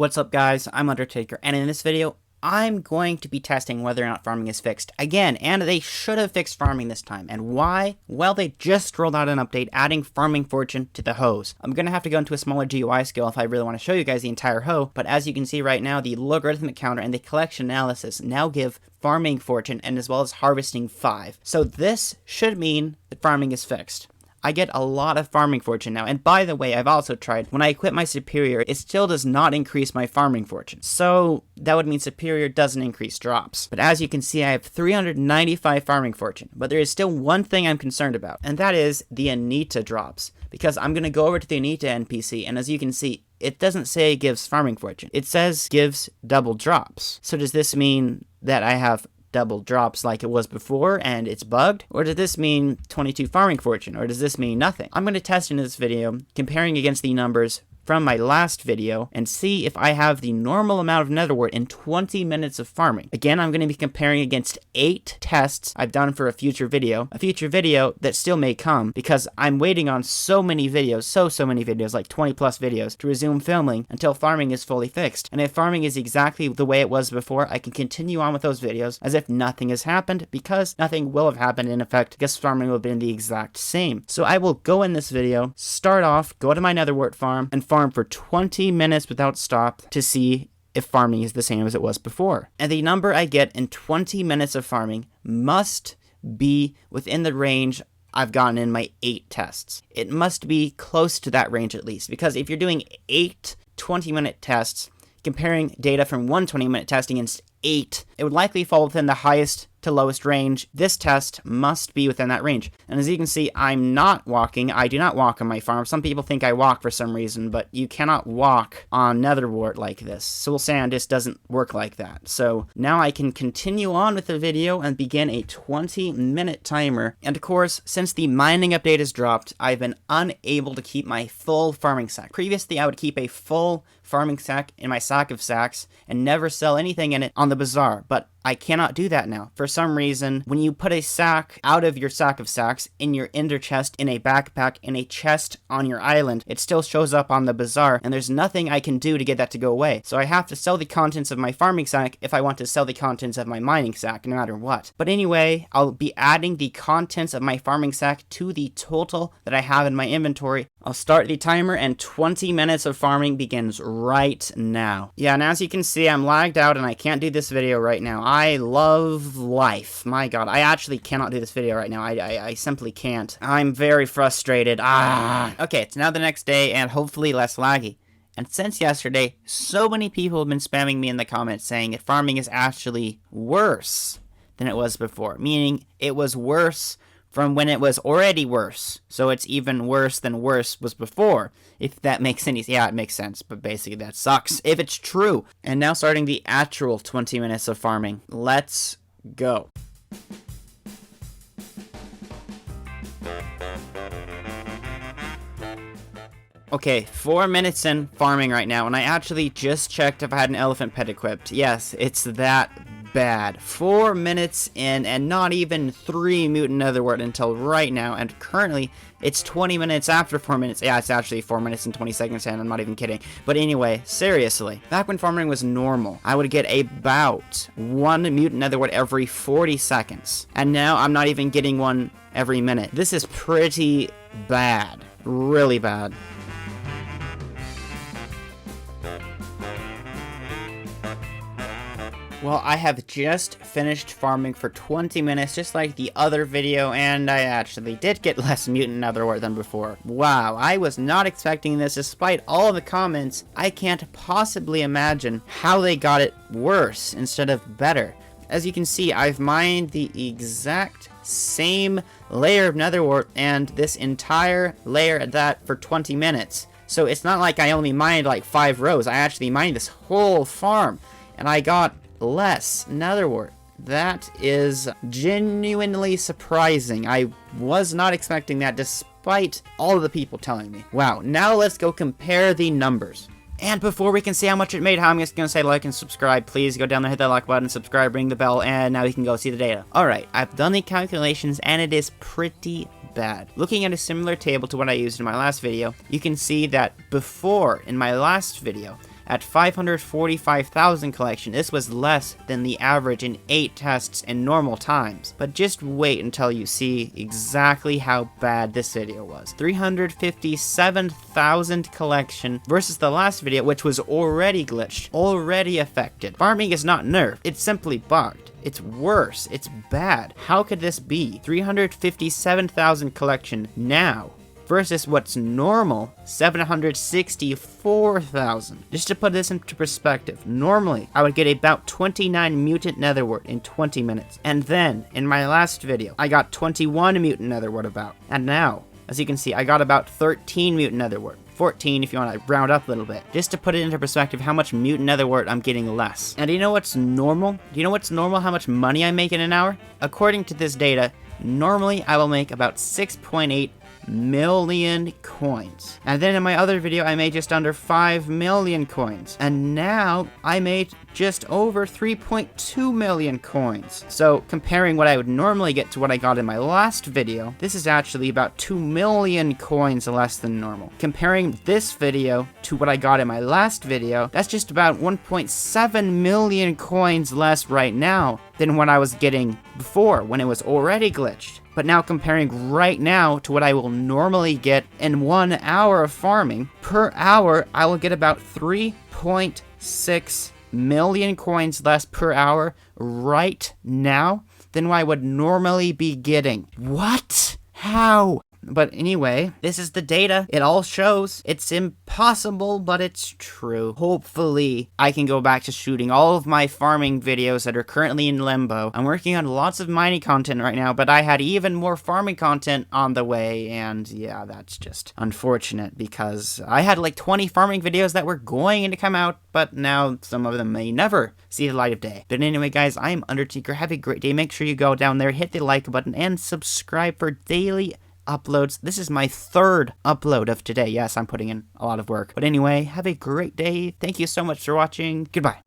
What's up guys, I'm Undertaker, and in this video, I'm going to be testing whether or not farming is fixed. Again, and they should have fixed farming this time. And why? Well, they just rolled out an update adding farming fortune to the hoes. I'm going to have to go into a smaller GUI scale if I really want to show you guys the entire hoe, but as you can see right now, the logarithmic counter and the collection analysis now give farming fortune and as well as harvesting 5. So this should mean that farming is fixed. I get a lot of farming fortune now, and by the way, I've also tried, when I equip my superior, it still does not increase my farming fortune. So that would mean superior doesn't increase drops. But as you can see, I have 395 farming fortune, but there is still one thing I'm concerned about, and that is the Anita drops. Because I'm going to go over to the Anita NPC, and as you can see, it doesn't say it gives farming fortune. It says gives double drops. So does this mean that I have double drops like it was before and it's bugged? Or does this mean 22 farming fortune? Or does this mean nothing? I'm going to test in this video, comparing against the numbers from my last video and see if I have the normal amount of netherwort in 20 minutes of farming. Again, I'm going to be comparing against 8 tests I've done for a future video that still may come because I'm waiting on so many videos, so many videos, like 20 plus videos, to resume filming until farming is fully fixed. And if farming is exactly the way it was before, I can continue on with those videos as if nothing has happened, because nothing will have happened in effect, because farming will have been the exact same. So I will go in this video, start off, go to my netherwort farm, and farm for 20 minutes without stop to see if farming is the same as it was before. And the number I get in 20 minutes of farming must be within the range I've gotten in my 8 tests. It must be close to that range at least, because if you're doing 8 20-minute tests, comparing data from one 20-minute test against 8, it would likely fall within the highest to lowest range. This test must be within that range. And as you can see, I'm not walking. I do not walk on my farm. Some people think I walk for some reason, but you cannot walk on netherwort like this. Soul Sand just doesn't work like that. So now I can continue on with the video and begin a 20-minute timer. And of course, since the mining update has dropped, I've been unable to keep my full farming sack. Previously, I would keep a full farming sack in my sack of sacks and never sell anything in it on the bazaar, but I cannot do that now. For some reason, when you put a sack out of your sack of sacks in your ender chest, in a backpack, in a chest on your island, it still shows up on the bazaar, and there's nothing I can do to get that to go away. So I have to sell the contents of my farming sack if I want to sell the contents of my mining sack, no matter what. But anyway, I'll be adding the contents of my farming sack to the total that I have in my inventory. I'll start the timer, and 20 minutes of farming begins right now. Yeah, and as you can see, I'm lagged out and I can't do this video right now. I love life. My god, I actually cannot do this video right now. I simply can't. I'm very frustrated. Okay, it's now the next day and hopefully less laggy. And since yesterday, so many people have been spamming me in the comments saying that farming is actually worse than it was before. Meaning, it was worse from when it was already worse. So it's even worse than worse was before. If that makes any sense. Yeah, it makes sense, but basically that sucks if it's true. And now starting the actual 20 minutes of farming. Let's go. Okay, 4 minutes in farming right now, and I actually just checked if I had an elephant pet equipped. Yes, it's that bad. 4 minutes in and not even 3 mutant netherwort until right now, and currently it's 20 minutes after 4 minutes. Yeah, it's actually 4 minutes and 20 seconds in, I'm not even kidding. But anyway, seriously, back when farming was normal, I would get about 1 mutant netherwort every 40 seconds. And now I'm not even getting one every minute. This is pretty bad. Really bad. Well, I have just finished farming for 20 minutes, just like the other video, and I actually did get less mutant netherwort than before. Wow, I was not expecting this despite all the comments. I can't possibly imagine how they got it worse instead of better. As you can see, I've mined the exact same layer of netherwort and this entire layer at that for 20 minutes. So it's not like I only mined like 5 rows, I actually mined this whole farm, and I got less netherwort. That is genuinely surprising. I was not expecting that despite all of the people telling me. Wow, now let's go compare the numbers. And before we can see how much it made, I'm just going to say like and subscribe. Please go down there, hit that like button, subscribe, ring the bell, and now you can go see the data. Alright, I've done the calculations and it is pretty bad. Looking at a similar table to what I used in my last video, you can see that before, in my last video, at 545,000 collection. This was less than the average in 8 tests in normal times. But just wait until you see exactly how bad this video was. 357,000 collection versus the last video, which was already glitched, already affected. Farming is not nerfed, it's simply bugged. It's worse, it's bad. How could this be? 357,000 collection now versus what's normal, 764,000. Just to put this into perspective, normally I would get about 29 mutant netherwort in 20 minutes. And then, in my last video, I got 21 mutant netherwort about. And now, as you can see, I got about 13 mutant netherwort. 14 if you want to round up a little bit. Just to put it into perspective how much mutant netherwort I'm getting less. And do you know what's normal? Do you know what's normal how much money I make in an hour? According to this data, normally I will make about 6.8 million coins. And then in my other video, I made just under 5 million coins. And now I made just over 3.2 million coins. So comparing what I would normally get to what I got in my last video, this is actually about 2 million coins less than normal. Comparing this video to what I got in my last video, that's just about 1.7 million coins less right now than what I was getting before when it was already glitched. But now comparing right now to what I will normally get in 1 hour of farming, per hour I will get about 3.6 million coins less per hour right now than what I would normally be getting. What? How? But anyway, this is the data. It all shows. It's impossible, but it's true. Hopefully, I can go back to shooting all of my farming videos that are currently in limbo. I'm working on lots of mining content right now, but I had even more farming content on the way, and yeah, that's just unfortunate because I had like 20 farming videos that were going to come out, but now some of them may never see the light of day. But anyway, guys, I'm Undertaker. Have a great day. Make sure you go down there, hit the like button, and subscribe for daily uploads. This is my 3rd upload of today. Yes, I'm putting in a lot of work. But anyway, have a great day. Thank you so much for watching. Goodbye.